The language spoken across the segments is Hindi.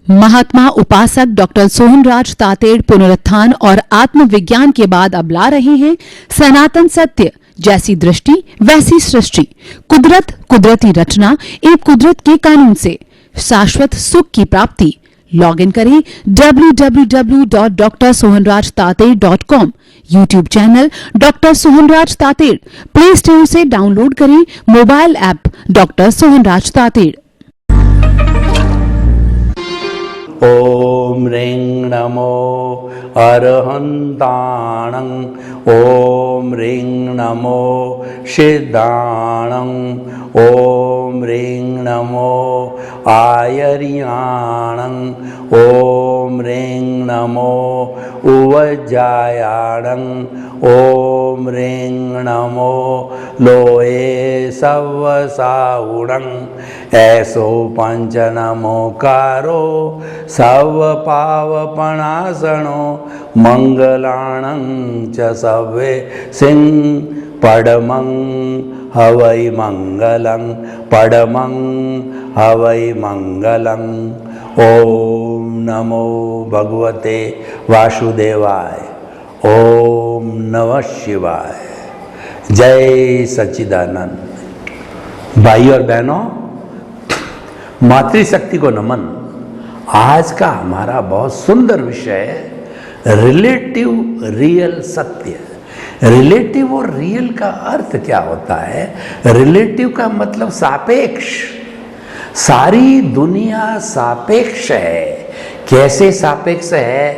महात्मा उपासक डॉक्टर सोहनराज तातेड़ पुनरुत्थान और आत्मविज्ञान के बाद अब ला रहे हैं सनातन सत्य, जैसी दृष्टि वैसी सृष्टि, कुदरत, कुदरती रचना एवं कुदरत के कानून से शाश्वत सुख की प्राप्ति। लॉग इन करें www.drsohanrajtated.com, YouTube channel doctor Sohanraj Tated, play store से डाउनलोड करें mobile app doctor Sohanraj Tated. ओम ह्रीं नमो अरहन्ताणं, ओम ह्रीं नमो सिद्धाणं, ओम ह्रीं नमो आयर्याणं, ओम ह्रीं नमो उवज्जायाणं, ओम ह्रीं नमो लोये सवसाहुणं। ऐसो पंच नमोकारो सव पावपणासनो मंगलाणं च सवे सिंह पडमं हवै मंगलं, पडमं हवै मंगलं। ओम नमो भगवते वासुदेवाय, ओम नमः शिवाय। जय सच्चिदानंद। भाई और बहनों, मातृशक्ति को नमन। आज का हमारा बहुत सुंदर विषय है रिलेटिव रियल सत्य। रिलेटिव और रियल का अर्थ क्या होता है? रिलेटिव का मतलब सापेक्ष। सारी दुनिया सापेक्ष है। कैसे सापेक्ष है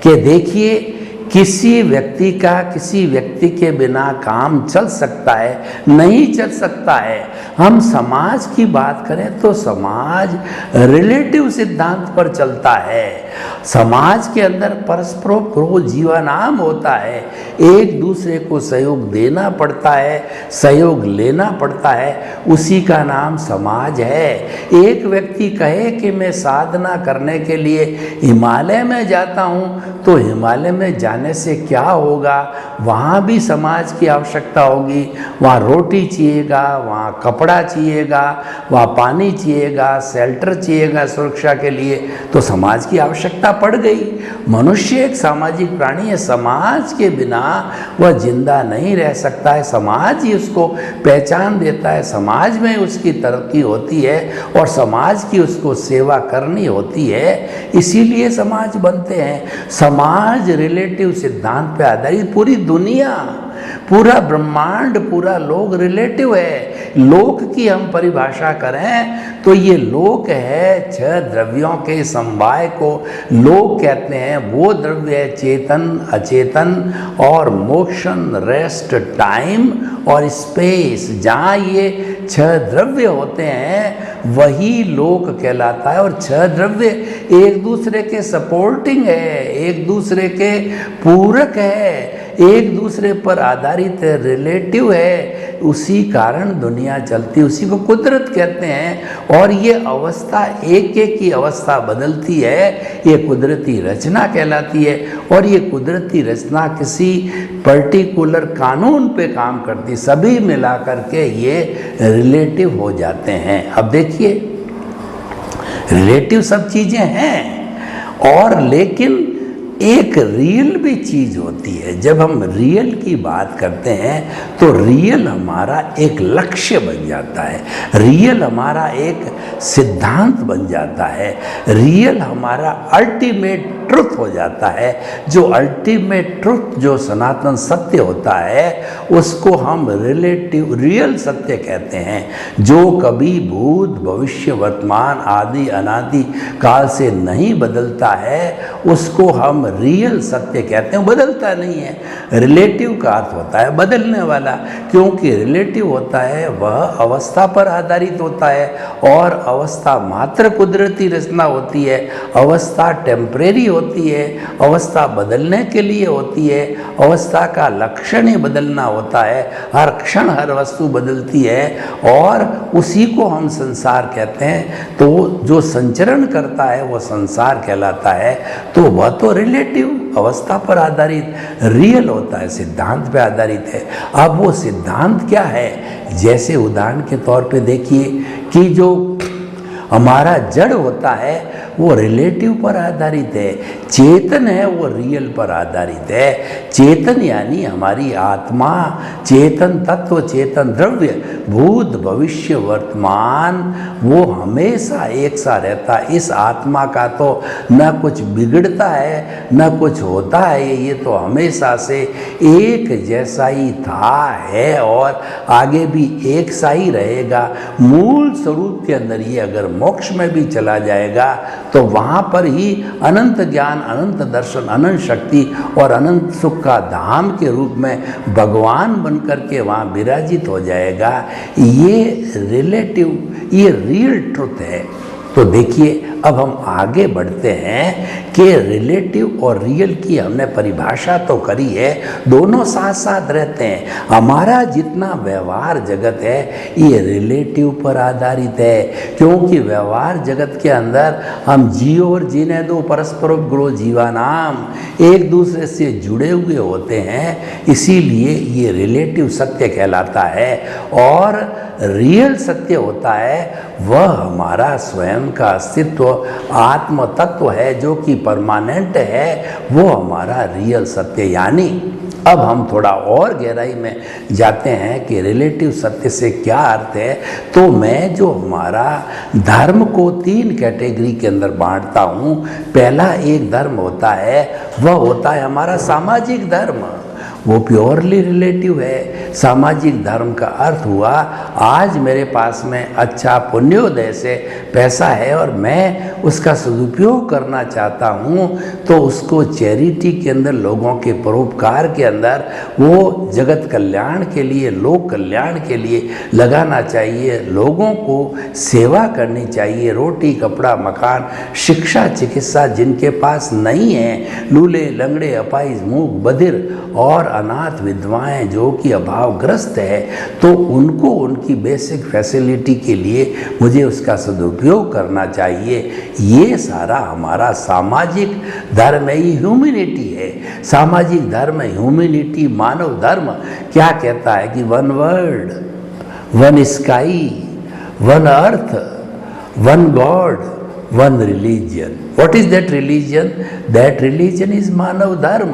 कि देखिए, किसी व्यक्ति का किसी व्यक्ति के बिना काम चल सकता है, नहीं चल सकता है। हम समाज की बात करें तो समाज रिलेटिव सिद्धांत पर चलता है। समाज के अंदर परस्परोपरो जीवनाम होता है। एक दूसरे को सहयोग देना पड़ता है, सहयोग लेना पड़ता है, उसी का नाम समाज है। एक व्यक्ति कहे कि मैं साधना करने के लिए हिमालय में जाता हूँ, तो हिमालय में जाने से क्या होगा? वहाँ भी समाज की आवश्यकता होगी। वहाँ रोटी चाहिएगा, वहाँ कपड़ा चाहिएगा, वहाँ पानी चाहिएगा, शेल्टर चाहिएगा सुरक्षा के लिए, तो समाज की आवश्यकता पड़ गई। मनुष्य एक सामाजिक प्राणी है। समाज के बिना वह जिंदा नहीं रह सकता है। समाज ही उसको पहचान देता है, समाज में उसकी तरक्की होती है और समाज की उसको सेवा करनी होती है। इसीलिए समाज बनते हैं। समाज रिलेटिव सिद्धांत पे आधारित पूरी दुनिया, पूरा ब्रह्मांड, पूरा लोक रिलेटिव है। लोक की हम परिभाषा करें तो ये लोक है छह द्रव्यों के समवाय को लोक कहते हैं। वो द्रव्य है चेतन, अचेतन और मोशन, रेस्ट, टाइम और स्पेस। जहाँ ये छह द्रव्य होते हैं वही लोक कहलाता है। और छह द्रव्य एक दूसरे के सपोर्टिंग है, एक दूसरे के पूरक है, एक दूसरे पर आधारित है, रिलेटिव है। उसी कारण दुनिया चलती, उसी को कुदरत कहते हैं। और ये अवस्था एक एक की अवस्था बदलती है, ये कुदरती रचना कहलाती है। और ये कुदरती रचना किसी पर्टिकुलर कानून पे काम करती, सभी मिलाकर के ये रिलेटिव हो जाते हैं। अब देखिए, रिलेटिव सब चीजें हैं और लेकिन एक रियल भी चीज होती है। जब हम रियल की बात करते हैं तो रियल हमारा एक लक्ष्य बन जाता है, रियल हमारा एक सिद्धांत बन जाता है, रियल हमारा अल्टीमेट ट्रुथ हो जाता है। जो अल्टीमेट ट्रुथ, जो सनातन सत्य होता है, उसको हम रिलेटिव रियल सत्य कहते हैं। जो कभी भूत, भविष्य, वर्तमान, आदि अनादि काल से नहीं बदलता है, उसको हम रियल सत्य कहते हैं। बदलता नहीं है। रिलेटिव का अर्थ होता है बदलने वाला, क्योंकि रिलेटिव होता है वह अवस्था पर आधारित होता है और अवस्था मात्र कुदरती रचना होती है। अवस्था टेम्परेरी होती है, अवस्था बदलने के लिए होती है। अवस्था का लक्षण ही बदलना होता है। हर क्षण हर वस्तु बदलती है और उसी को हम संसार कहते हैं। तो जो संचरण करता है वो संसार कहलाता है। तो वह तो रिलेटिव अवस्था पर आधारित रियल होता है, सिद्धांत पे आधारित है। अब वो सिद्धांत क्या है? जैसे उदाहरण के तौर पे देखिए कि जो हमारा जड़ होता है वो रिलेटिव पर आधारित है, चेतन है वो रियल पर आधारित है। चेतन यानी हमारी आत्मा, चेतन तत्व, चेतन द्रव्य, भूत भविष्य वर्तमान, वो हमेशा एक सा रहता है। इस आत्मा का तो न कुछ बिगड़ता है न कुछ होता है, ये तो हमेशा से एक जैसा ही था, है और आगे भी एक सा ही रहेगा। मूल स्वरूप के अंदर ये अगर मोक्ष में भी चला जाएगा तो वहाँ पर ही अनंत ज्ञान, अनंत दर्शन, अनंत शक्ति और अनंत सुख का धाम के रूप में भगवान बनकर के वहाँ विराजित हो जाएगा। ये रिलेटिव, ये रियल ट्रुथ है। तो देखिए अब हम आगे बढ़ते हैं कि रिलेटिव और रियल की हमने परिभाषा तो करी है, दोनों साथ साथ रहते हैं। हमारा जितना व्यवहार जगत है ये रिलेटिव पर आधारित है, क्योंकि व्यवहार जगत के अंदर हम जियो और जीने दो परस्परोपग्रो जीवानाम, एक दूसरे से जुड़े हुए होते हैं, इसीलिए ये रिलेटिव सत्य कहलाता है। और रियल सत्य होता है वह हमारा स्वयं का अस्तित्व, आत्म तत्व है जो कि परमानेंट है, वो हमारा रियल सत्य। यानी अब हम थोड़ा और गहराई में जाते हैं कि रिलेटिव सत्य से क्या अर्थ है। तो मैं जो हमारा धर्म को 3 कैटेगरी के अंदर बांटता हूँ। पहला एक धर्म होता है, वह होता है हमारा सामाजिक धर्म, वो प्योरली रिलेटिव है। सामाजिक धर्म का अर्थ हुआ आज मेरे पास में अच्छा पुण्योदय से पैसा है और मैं उसका सदुपयोग करना चाहता हूँ, तो उसको चैरिटी के अंदर, लोगों के परोपकार के अंदर, वो जगत कल्याण के लिए, लोक कल्याण के लिए लगाना चाहिए। लोगों को सेवा करनी चाहिए, रोटी कपड़ा मकान शिक्षा चिकित्सा जिनके पास नहीं है, लूले लंगड़े अपाहिज मूक बधिर और अनाथ विधवाएं जो कि अभावग्रस्त है, तो उनको उनकी बेसिक फैसिलिटी के लिए मुझे उसका सदुपयोग करना चाहिए। ये सारा हमारा सामाजिक धर्म है, ये ह्यूमैनिटी है। सामाजिक धर्म, ह्यूमैनिटी, मानव धर्म क्या कहता है कि one world, one sky, one earth, one God, one religion. What is that religion? That religion is मानव धर्म,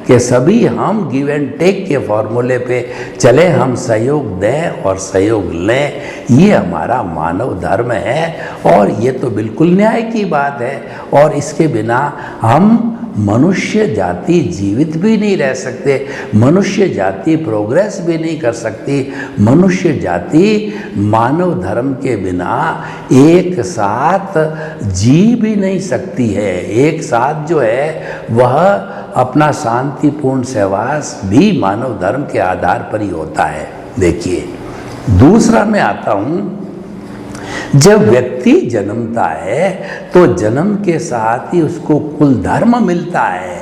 कि सभी हम गिव एंड टेक के फॉर्मूले पे चले, हम सहयोग दें और सहयोग लें, ये हमारा मानव धर्म है। और ये तो बिल्कुल न्याय की बात है, और इसके बिना हम मनुष्य जाति जीवित भी नहीं रह सकते, मनुष्य जाति प्रोग्रेस भी नहीं कर सकती। मनुष्य जाति मानव धर्म के बिना एक साथ जी भी नहीं सकती है। एक साथ जो है वह अपना शांतिपूर्ण सहवास भी मानव धर्म के आधार पर ही होता है। देखिए दूसरा मैं आता हूँ, जब व्यक्ति जन्मता है तो जन्म के साथ ही उसको कुल धर्म मिलता है।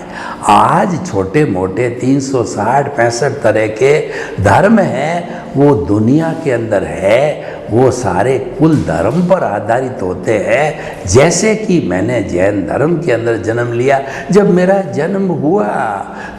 आज छोटे मोटे 360-65 तरह के धर्म हैं, वो दुनिया के अंदर है, वो सारे कुल धर्म पर आधारित होते हैं। जैसे कि मैंने जैन धर्म के अंदर जन्म लिया, जब मेरा जन्म हुआ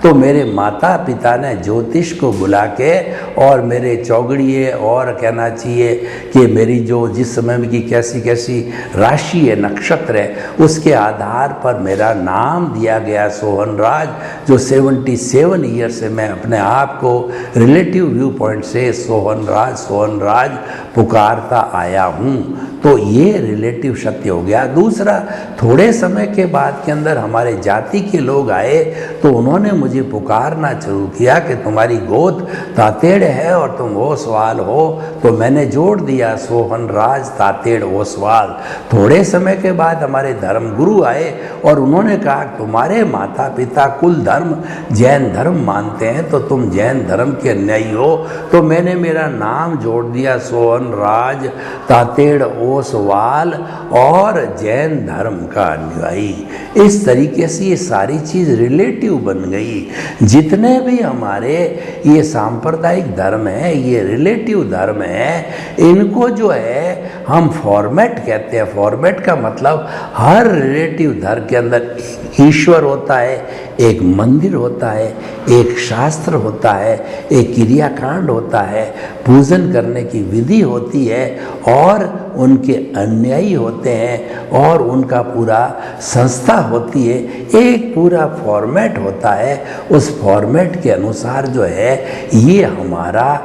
तो मेरे माता पिता ने ज्योतिष को बुला के और मेरे चौगड़िए और कहना चाहिए कि मेरी जो जिस समय की कैसी कैसी राशि है, नक्षत्र है, उसके आधार पर मेरा नाम दिया गया सोहन राज, जो 77 ईयर से मैं अपने आप को रिलेटिव व्यू पॉइंट से सोहन राज पुकारता आया हूँ। तो ये रिलेटिव सत्य हो गया। दूसरा, थोड़े समय के बाद के अंदर हमारे जाति के लोग आए तो उन्होंने मुझे पुकारना शुरू किया कि तुम्हारी गोद तातेड़ है और तुम ओसवाल हो, तो मैंने जोड़ दिया सोहन राज तातेड़ ओसवाल। थोड़े समय के बाद हमारे धर्म गुरु आए और उन्होंने कहा तुम्हारे माता पिता कुल धर्म जैन धर्म मानते हैं, तो तुम जैन धर्म के अन्यायी हो, तो मैंने मेरा नाम जोड़ दिया सोहन राज तातेड़ ओसवाल और जैन धर्म का अनुयायी। इस तरीके से ये सारी चीज़ रिलेटिव बन गई। जितने भी हमारे ये सांप्रदायिक धर्म है, ये रिलेटिव धर्म है, इनको जो है हम फॉर्मेट कहते हैं। फॉर्मेट का मतलब हर रिलेटिव धर्म के अंदर ईश्वर होता है, एक मंदिर होता है, एक शास्त्र होता है, एक क्रियाकांड होता है, पूजन करने की विधि होती है, और उनके अनुयायी होते हैं और उनका पूरा संस्था होती है, एक पूरा फॉर्मेट होता है। उस फॉर्मेट के अनुसार जो है ये हमारा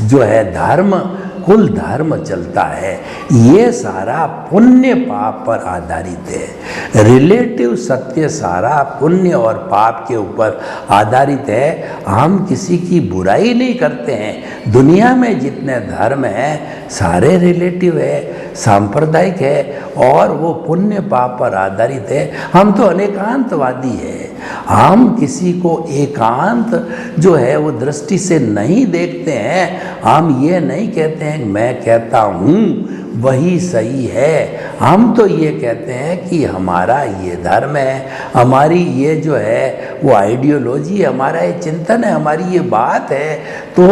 जो है धर्म, कुल धर्म चलता है। ये सारा पुण्य पाप पर आधारित है। रिलेटिव सत्य सारा पुण्य और पाप के ऊपर आधारित है। हम किसी की बुराई नहीं करते हैं। दुनिया में जितने धर्म हैं सारे रिलेटिव है, सांप्रदायिक है और वो पुण्य पाप पर आधारित है। हम तो अनेकांतवादी है। हम किसी को एकांत जो है वो दृष्टि से नहीं देखते हैं। हम ये नहीं कहते हैं मैं कहता हूँ वही सही है। हम तो ये कहते हैं कि हमारा ये धर्म है, हमारी ये जो है वो आइडियोलॉजी, हमारा ये चिंतन है, हमारी ये बात है, तो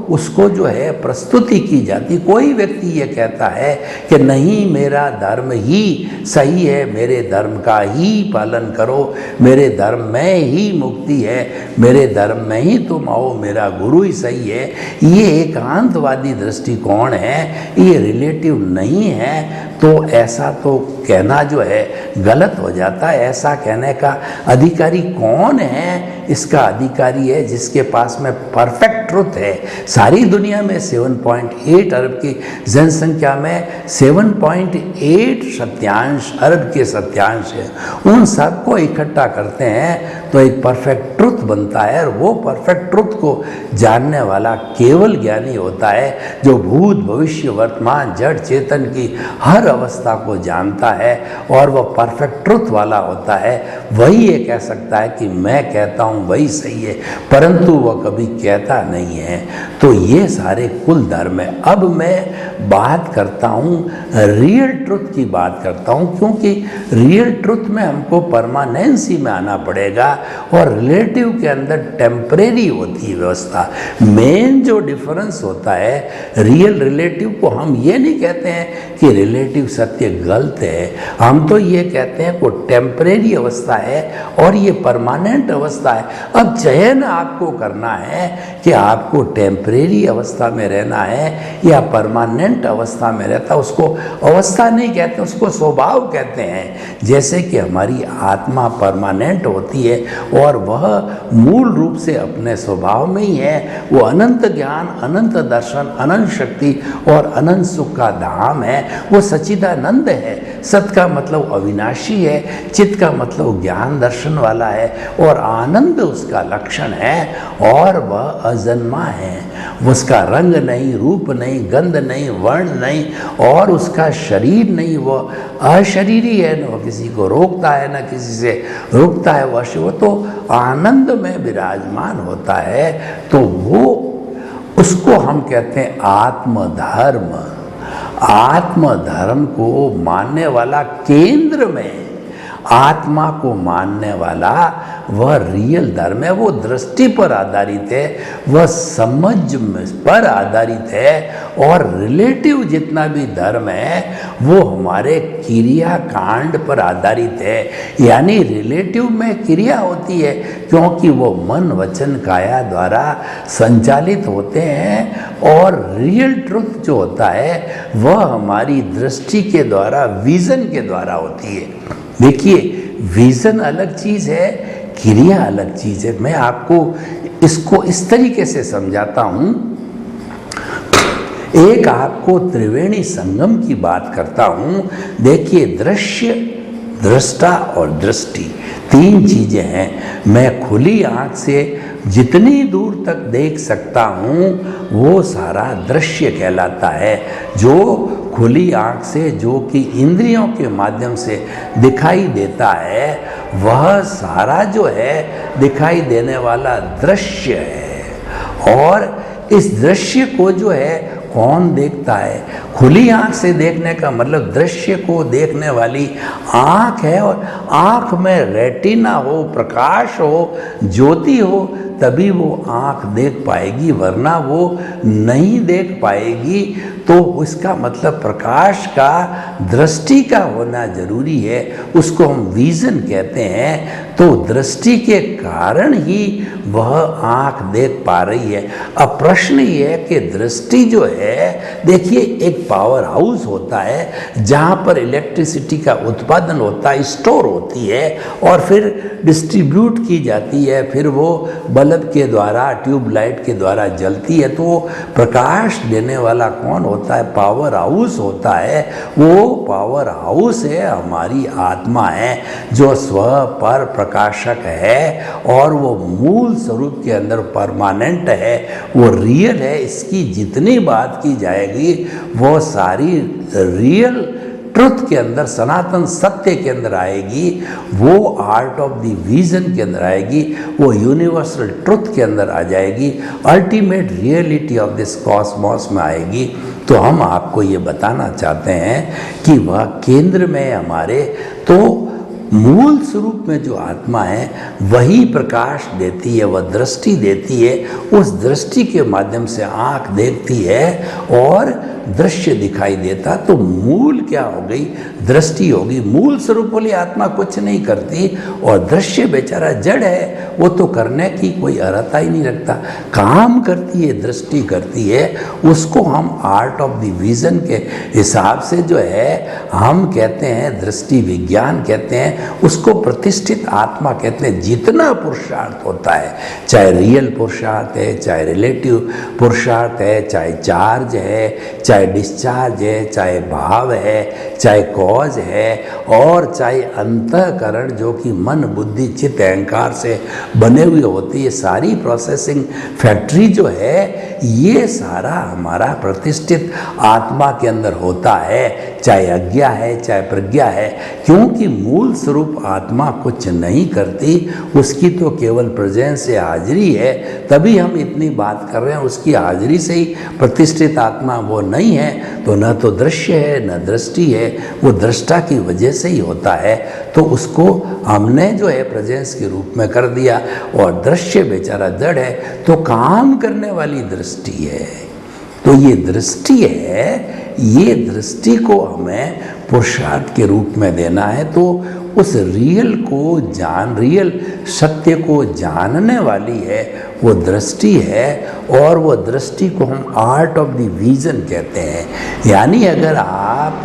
उसको जो है प्रस्तुति की जाती। कोई व्यक्ति ये कहता है कि नहीं मेरा धर्म ही सही है, मेरे धर्म का ही पालन करो, मेरे धर्म में ही मुक्ति है, मेरे धर्म में ही तुम आओ, मेरा गुरु ही सही है। ये एकांतवादी दृष्टिकोण है, ये रिलेटिव नहीं है। तो ऐसा तो कहना जो है गलत हो जाता है। ऐसा कहने का अधिकारी कौन है? इसका अधिकारी है जिसके पास में परफेक्ट ट्रुथ है। सारी दुनिया में 7.8 अरब की जनसंख्या में 7.8 सत्यांश अरब के सत्यांश है। उन सबको इकट्ठा करते हैं तो एक परफेक्ट ट्रुथ बनता है। और वो परफेक्ट ट्रुथ को जानने वाला केवल ज्ञानी होता है जो भूत भविष्य वर्तमान जड़ चेतन की हर अवस्था को जानता है और वह परफेक्ट ट्रुथ वाला होता है। वही ये कह सकता है कि मैं कहता हूँ वही सही है, परंतु वह कभी कहता नहीं है। तो ये सारे कुल धर्म है। अब मैं बात करता हूँ रियल ट्रुथ की बात करता हूँ, क्योंकि रियल ट्रुथ में हमको परमानेंसी में आना पड़ेगा और रिलेटिव के अंदर टेम्परेरी होती है व्यवस्था। मेन जो डिफरेंस होता है रियल रिलेटिव को, हम ये नहीं कहते हैं कि रिलेटिव सत्य गलत है, हम तो ये कहते हैं वो टेम्परेरी अवस्था है और ये परमानेंट अवस्था है। अब चयन आपको करना है कि आपको टेम्परेरी अवस्था में रहना है या परमानेंट अवस्था में रहता। उसको अवस्था नहीं कहते, उसको स्वभाव कहते हैं। जैसे कि हमारी आत्मा परमानेंट होती है और वह मूल रूप से अपने स्वभाव में ही है। वो अनंत ज्ञान, अनंत दर्शन, अनंत शक्ति और अनंत सुख का धाम है। वो सच्चिदानंद है। सत का मतलब अविनाशी है, चित्त का मतलब ज्ञान दर्शन वाला है और आनंद उसका लक्षण है और वह अजन्मा है। उसका रंग नहीं, रूप नहीं, गंध नहीं, वर्ण नहीं और उसका शरीर नहीं, वह अशरीरी है। न वह किसी को रोकता है न किसी से रोकता है। वो तो आनंद में विराजमान होता है। तो वो उसको हम कहते हैं आत्मधर्म। आत्मधर्म को मानने वाला, केंद्र में आत्मा को मानने वाला वह रियल धर्म है। वो दृष्टि पर आधारित है, वह समझ पर आधारित है। और रिलेटिव जितना भी धर्म है वो हमारे क्रिया कांड पर आधारित है। यानी रिलेटिव में क्रिया होती है क्योंकि वो मन वचन काया द्वारा संचालित होते हैं। और रियल ट्रुथ जो होता है वह हमारी दृष्टि के द्वारा, विजन के द्वारा होती है। देखिए, विजन अलग चीज़ है, क्रिया अलग चीज़ है। मैं आपको इसको इस तरीके से समझाता हूँ। एक आपको त्रिवेणी संगम की बात करता हूँ। देखिए, दृश्य, दृष्टा और दृष्टि, तीन चीज़ें हैं। मैं खुली आँख से जितनी दूर तक देख सकता हूँ वो सारा दृश्य कहलाता है। जो खुली आँख से, जो कि इंद्रियों के माध्यम से दिखाई देता है, वह सारा जो है दिखाई देने वाला दृश्य है। और इस दृश्य को जो है कौन देखता है? खुली आँख से देखने का मतलब दृश्य को देखने वाली आँख है। और आँख में रेटिना हो, प्रकाश हो, ज्योति हो, तभी वो आँख देख पाएगी, वरना वो नहीं देख पाएगी। तो उसका मतलब प्रकाश का दृष्टि का होना जरूरी है, उसको हम विजन कहते हैं। तो दृष्टि के कारण ही वह आँख देख पा रही है। अब प्रश्न ये है कि दृष्टि जो है, देखिए एक पावर हाउस होता है जहाँ पर इलेक्ट्रिसिटी का उत्पादन होता है, स्टोर होती है और फिर डिस्ट्रीब्यूट की जाती है, फिर वो बल्ब के द्वारा, ट्यूबलाइट के द्वारा जलती है। तो प्रकाश देने वाला कौन होता है? पावर हाउस होता है। वो पावर हाउस है हमारी आत्मा है, जो स्व पर प्रकाशक है और वो मूल स्वरूप के अंदर परमानेंट है, वो रियल है। इसकी जितनी बात की जाएगी वो सारी रियल ट्रुथ के अंदर, सनातन सत्य के अंदर आएगी, वो आर्ट ऑफ द विजन के अंदर आएगी, वो यूनिवर्सल ट्रुथ के अंदर आ जाएगी, ultimate reality of this Cosmos में आएगी। तो हम आपको ये बताना चाहते हैं कि वह केंद्र में हमारे, तो मूल स्वरूप में जो आत्मा है वही प्रकाश देती है, वह दृष्टि देती है। उस दृष्टि के माध्यम से आँख देखती है और दृश्य दिखाई देता। तो मूल क्या हो गई? दृष्टि होगी। मूल स्वरूप वाली आत्मा कुछ नहीं करती और दृश्य बेचारा जड़ है, वो तो करने की कोई अर्हता ही नहीं रखता। काम करती है, दृष्टि करती है। उसको हम आर्ट ऑफ द विजन के हिसाब से जो है हम कहते हैं, दृष्टि विज्ञान कहते हैं, उसको प्रतिष्ठित आत्मा कहते हैं। जितना पुरुषार्थ होता है, चाहे रियल पुरुषार्थ है, चाहे रिलेटिव पुरुषार्थ है, चाहे चार्ज है, चाहे डिस्चार्ज है, चाहे भाव है, चाहे कॉज है, और चाहे अंतःकरण जो कि मन, बुद्धि, चित्त, अहंकार से बने हुए होती है, सारी प्रोसेसिंग फैक्ट्री जो है, ये सारा हमारा प्रतिष्ठित आत्मा के अंदर होता है, चाहे अज्ञा है, चाहे प्रज्ञा है। क्योंकि मूल स्वरूप आत्मा कुछ नहीं करती, उसकी तो केवल प्रेजेंस से हाजिरी है, तभी हम इतनी बात कर रहे हैं। उसकी हाजिरी से ही प्रतिष्ठित आत्मा वो नहीं है, तो न तो दृश्य है न दृष्टि है, वो दृष्टा की वजह से ही होता है। तो उसको हमने जो है प्रेजेंस के रूप में कर दिया और दृश्य बेचारा जड़ है, तो काम करने वाली दृष्टि है। तो ये दृष्टि है, ये दृष्टि को हमें पुरुषार्थ के रूप में देना है। तो उस रियल सत्य को जानने वाली है वो दृष्टि है, और वो दृष्टि को हम आर्ट ऑफ द विजन कहते हैं। यानी अगर आप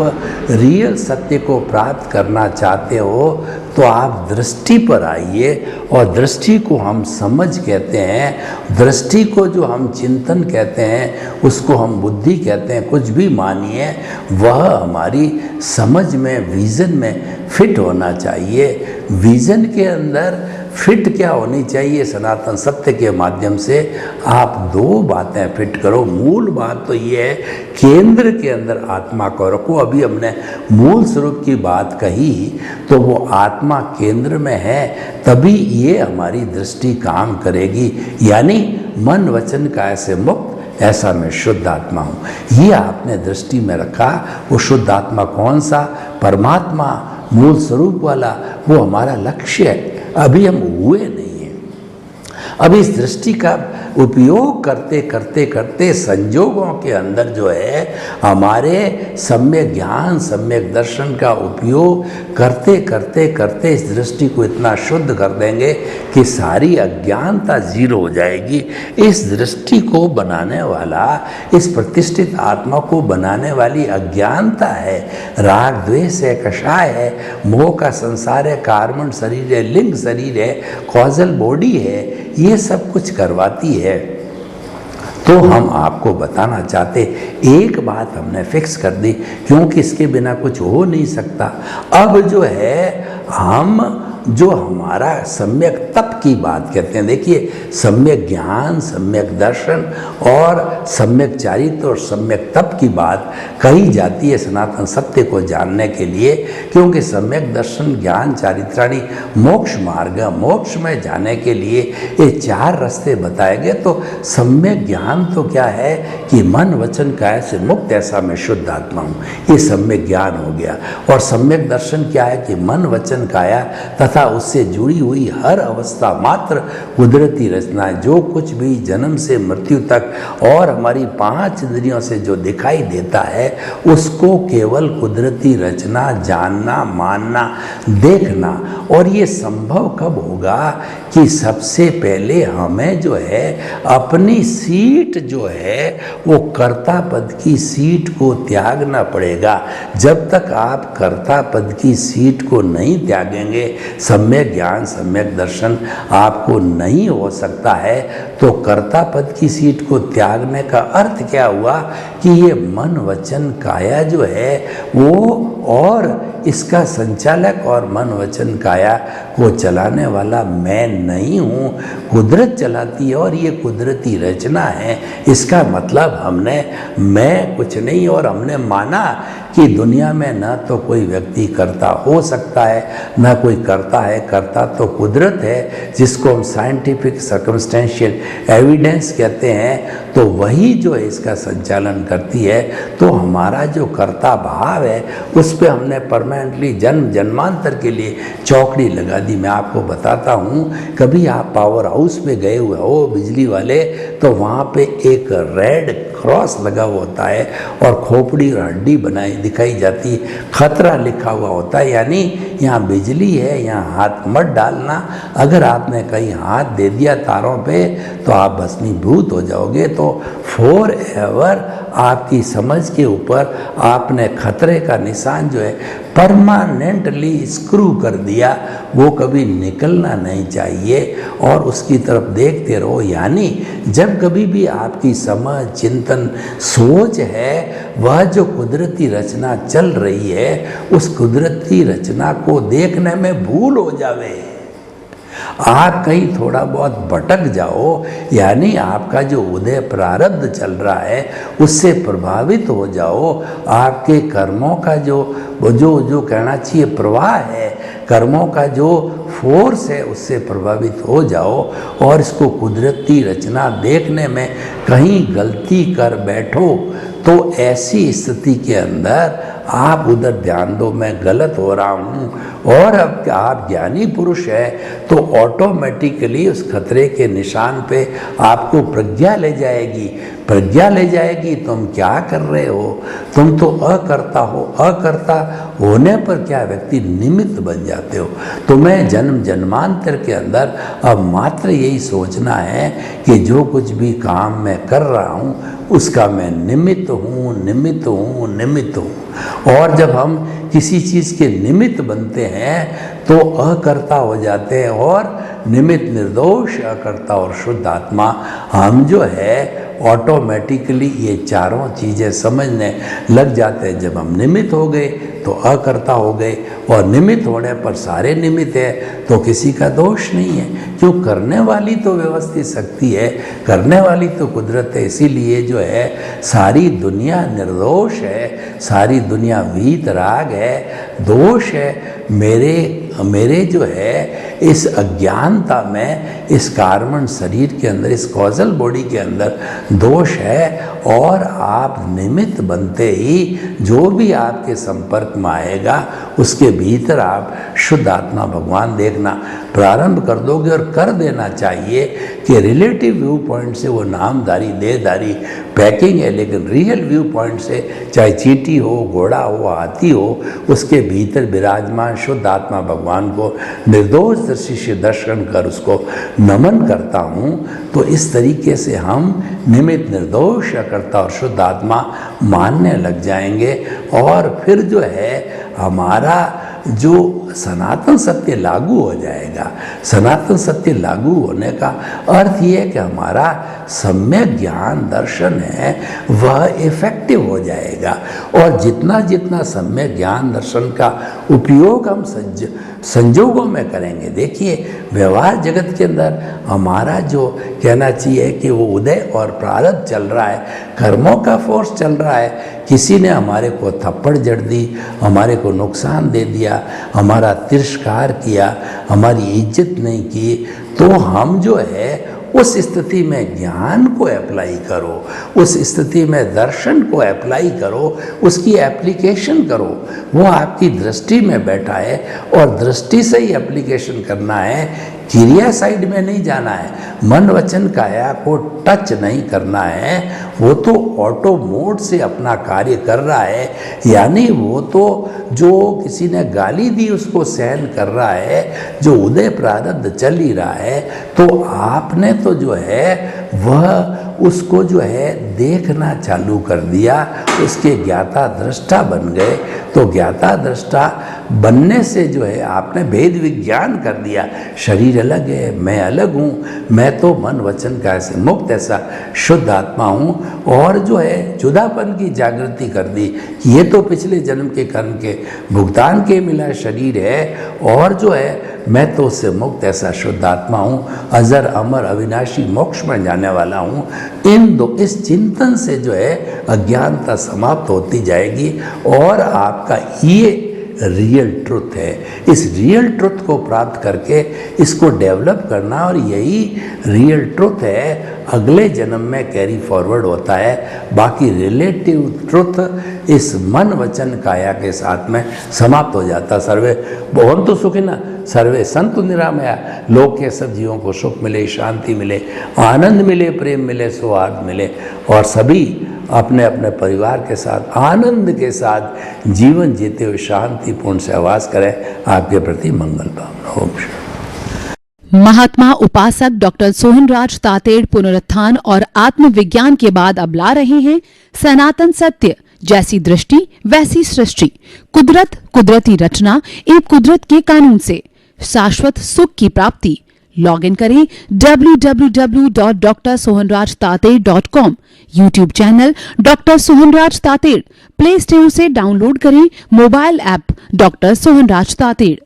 रियल सत्य को प्राप्त करना चाहते हो तो आप दृष्टि पर आइए, और दृष्टि को हम समझ कहते हैं। दृष्टि को जो हम चिंतन कहते हैं, उसको हम बुद्धि कहते हैं, कुछ भी मानिए, वह हमारी समझ में, विजन में फिट होना चाहिए। विजन के अंदर फिट क्या होनी चाहिए? सनातन सत्य के माध्यम से आप दो बातें फिट करो। मूल बात तो ये है, केंद्र के अंदर आत्मा को रखो। अभी हमने मूल स्वरूप की बात कही, तो वो आत्मा केंद्र में है, तभी ये हमारी दृष्टि काम करेगी। यानी मन वचन काया से मुक्त, ऐसा मैं शुद्ध आत्मा हूँ, ये आपने दृष्टि में रखा। वो शुद्ध आत्मा कौन सा? परमात्मा, मूल स्वरूप वाला, वो हमारा लक्ष्य है। अभी हम हुए नहीं हैं। अब इस दृष्टि का उपयोग करते करते करते संजोगों के अंदर जो है हमारे सम्यक ज्ञान, सम्यक दर्शन का उपयोग करते करते करते इस दृष्टि को इतना शुद्ध कर देंगे कि सारी अज्ञानता जीरो हो जाएगी। इस दृष्टि को बनाने वाला, इस प्रतिष्ठित आत्मा को बनाने वाली अज्ञानता है, राग द्वेष है, कषाय है, मोह का संसार है, कार्बन शरीर है, लिंग शरीर है, कॉजल बॉडी है, ये सब कुछ करवाती है। तो हम आपको बताना चाहते, एक बात हमने फिक्स कर दी, क्योंकि इसके बिना कुछ हो नहीं सकता। अब जो है हम जो हमारा सम्यक तप की बात कहते हैं, देखिए सम्यक ज्ञान, सम्यक दर्शन और सम्यक चारित्र और सम्यक तप की बात कही जाती है सनातन सत्य को जानने के लिए। क्योंकि सम्यक दर्शन, ज्ञान, चारित्राणी मोक्ष मार्ग, मोक्ष में जाने के लिए ये चार रास्ते बताए गए। तो सम्यक ज्ञान तो क्या है कि मन वचन काया से मुक्त, ऐसा मैं शुद्ध आत्मा हूँ, ये सम्यक ज्ञान हो गया। और सम्यक दर्शन क्या है कि मन वचन काया तथा तथा उससे जुड़ी हुई हर अवस्था मात्र कुदरती रचना है। जो कुछ भी जन्म से मृत्यु तक और हमारी 5 इंद्रियों से जो दिखाई देता है उसको केवल कुदरती रचना जानना, मानना, देखना। और ये संभव कब होगा कि सबसे पहले हमें जो है अपनी सीट जो है वो कर्ता पद की सीट को त्यागना पड़ेगा। जब तक आप कर्ता पद की सीट को नहीं त्यागेंगे, सम्यक ज्ञान, सम्यक दर्शन आपको नहीं हो सकता है। तो कर्ता पद की सीट को त्यागने का अर्थ क्या हुआ कि ये मन, वचन, काया जो है वो और इसका संचालक और मन, वचन, काया को चलाने वाला मैं नहीं हूँ, कुदरत चलाती है और ये कुदरती रचना है। इसका मतलब हमने मैं कुछ नहीं और हमने माना कि दुनिया में न तो कोई व्यक्ति कर्ता हो सकता है न कोई करता है। कर्ता तो कुदरत है जिसको हम साइंटिफिक सर्कमस्टेंशियल एविडेंस कहते हैं। तो वही जो है इसका संचालन करती है। तो हमारा जो कर्ता भाव है उस पर हमने परमानेंटली जन्म जन्मांतर के लिए चौकड़ी लगा दी। मैं आपको बताता हूँ, कभी आप पावर हाउस में गए हुए हो बिजली वाले, तो वहाँ पे एक रेड क्रॉस लगा हुआ होता है और खोपड़ी और हड्डी बनाई दिखाई जाती है, खतरा लिखा हुआ होता है, यानी यहाँ बिजली है, यहाँ हाथ मत डालना। अगर आपने कहीं हाथ दे दिया तारों पे तो आप भस्मीभूत हो जाओगे। तो फॉर एवर आपकी समझ के ऊपर आपने खतरे का निशान जो है परमानेंटली स्क्रू कर दिया, वो कभी निकलना नहीं चाहिए और उसकी तरफ देखते रहो। यानी जब कभी भी आपकी समझ, चिंतन, सोच है, वह जो कुदरती रचना चल रही है उस कुदरती रचना को देखने में भूल हो जावे, आप कहीं थोड़ा बहुत भटक जाओ, यानी आपका जो उदय प्रारब्ध चल रहा है उससे प्रभावित हो जाओ, आपके कर्मों का जो कहना चाहिए प्रवाह है, कर्मों का जो फोर्स है उससे प्रभावित हो जाओ और इसको कुदरती रचना देखने में कहीं गलती कर बैठो तो ऐसी स्थिति के अंदर आप उधर ध्यान दो मैं गलत हो रहा हूँ। और अब आप ज्ञानी पुरुष है तो ऑटोमेटिकली उस खतरे के निशान पे आपको प्रज्ञा ले जाएगी। प्रज्ञा ले जाएगी तुम क्या कर रहे हो, तुम तो अकर्ता हो। अकर्ता होने पर क्या व्यक्ति निमित्त बन जाते हो। तुम्हें जन्म जन्मांतर के अंदर अब मात्र यही सोचना है कि जो कुछ भी काम मैं कर रहा हूँ उसका मैं निमित्त हूँ, निमित्त हूँ, निमित्त हूँ। और जब हम किसी चीज़ के निमित्त बनते हैं तो अकर्ता हो जाते हैं और निमित्त, निर्दोष, अकर्ता और शुद्ध आत्मा हम जो है ऑटोमेटिकली ये चारों चीज़ें समझने लग जाते हैं। जब हम निमित्त हो गए तो अकर्ता हो गए और निमित्त होने पर सारे निमित्त है तो किसी का दोष नहीं है। क्यों, करने वाली तो व्यवस्थित शक्ति है, करने वाली तो कुदरत है। इसीलिए जो है सारी दुनिया निर्दोष है, सारी दुनिया वीतराग है, दोष है मेरे जो है इस अज्ञानता में, इस कार्बन शरीर के अंदर, इस कॉजल बॉडी के अंदर दोष है। और आप निमित्त बनते ही जो भी आपके संपर्क में आएगा उसके भीतर आप शुद्ध आत्मा भगवान देखना प्रारंभ कर दोगे। और कर देना चाहिए कि रिलेटिव व्यू पॉइंट से वो नामधारी देहधारी पैकिंग है, लेकिन रियल व्यू पॉइंट से चाहे चींटी हो, घोड़ा हो, हाथी हो, उसके भीतर विराजमान शुद्ध आत्मा भगवान को निर्दोष दृष्टि से दर्शन कर उसको नमन करता हूँ। तो इस तरीके से हम निमित्त, निर्दोष, करता और शुद्ध आत्मा मानने लग जाएंगे। और फिर जो है हमारा जो सनातन सत्य लागू हो जाएगा। सनातन सत्य लागू होने का अर्थ ये है कि हमारा सम्यक ज्ञान दर्शन है वह इफेक्टिव हो जाएगा। और जितना जितना सम्यक ज्ञान दर्शन का उपयोग हम संजोगों में करेंगे, देखिए व्यवहार जगत के अंदर हमारा जो कहना चाहिए कि वो उदय और प्रारब्ध चल रहा है, कर्मों का फोर्स चल रहा है। किसी ने हमारे को थप्पड़ जड़ दी, हमारे को नुकसान दे दिया, हमारा तिरस्कार किया, हमारी इज्जत नहीं की, तो हम जो है उस स्थिति में ज्ञान को अप्लाई करो, उस स्थिति में दर्शन को अप्लाई करो, उसकी एप्लीकेशन करो। वो आपकी दृष्टि में बैठा है और दृष्टि से ही एप्लीकेशन करना है, क्रिया साइड में नहीं जाना है, मन वचन काया को टच नहीं करना है। वो तो ऑटो मोड से अपना कार्य कर रहा है, यानी वो तो जो किसी ने गाली दी उसको सहन कर रहा है, जो उदय प्रारब्ध चल ही रहा है। तो आपने तो जो है वह उसको जो है देखना चालू कर दिया, उसके ज्ञाता दृष्टा बन गए। तो ज्ञाता दृष्टा बनने से जो है आपने भेद विज्ञान कर दिया, शरीर अलग है, मैं अलग हूँ, मैं तो मन वचन काया से मुक्त ऐसा शुद्ध आत्मा हूँ। और जो है जुदापन की जागृति कर दी, ये तो पिछले जन्म के कर्म के भुगतान के मिला शरीर है, और जो है मैं तो उससे मुक्त ऐसा शुद्ध आत्मा हूँ, अजर अमर अविनाशी मोक्ष में जाने वाला हूँ। इस चिंतन से जो है अज्ञानता समाप्त होती जाएगी और आपका ये रियल ट्रुथ है। इस रियल ट्रुथ को प्राप्त करके इसको डेवलप करना, और यही रियल ट्रुथ है अगले जन्म में कैरी फॉरवर्ड होता है। बाकी रिलेटिव ट्रुथ इस मन वचन काया के साथ में समाप्त हो जाता। सर्वे भवन्तु सुखिनः, सर्वे सन्तु निरामया। लोक के सब जीवों को सुख मिले, शांति मिले, आनंद मिले, प्रेम मिले, सौहार्द मिले, और सभी अपने अपने परिवार के साथ आनंद के साथ जीवन जीते हुए शांतिपूर्ण सहवास करें। आपके प्रति मंगल भावना। ओम शांति। महात्मा उपासक डॉक्टर सोहनराज तातेड़ पुनरुत्थान और आत्मविज्ञान के बाद अब ला रहे हैं सनातन सत्य, जैसी दृष्टि वैसी सृष्टि, कुदरत कुदरती रचना, एक कुदरत के कानून से शाश्वत सुख की प्राप्ति। लॉग इन करें www.drsohanrajtated.com, YouTube channel doctor Sohanraj Tated, play store से डाउनलोड करें mobile app doctor Sohanraj Tated.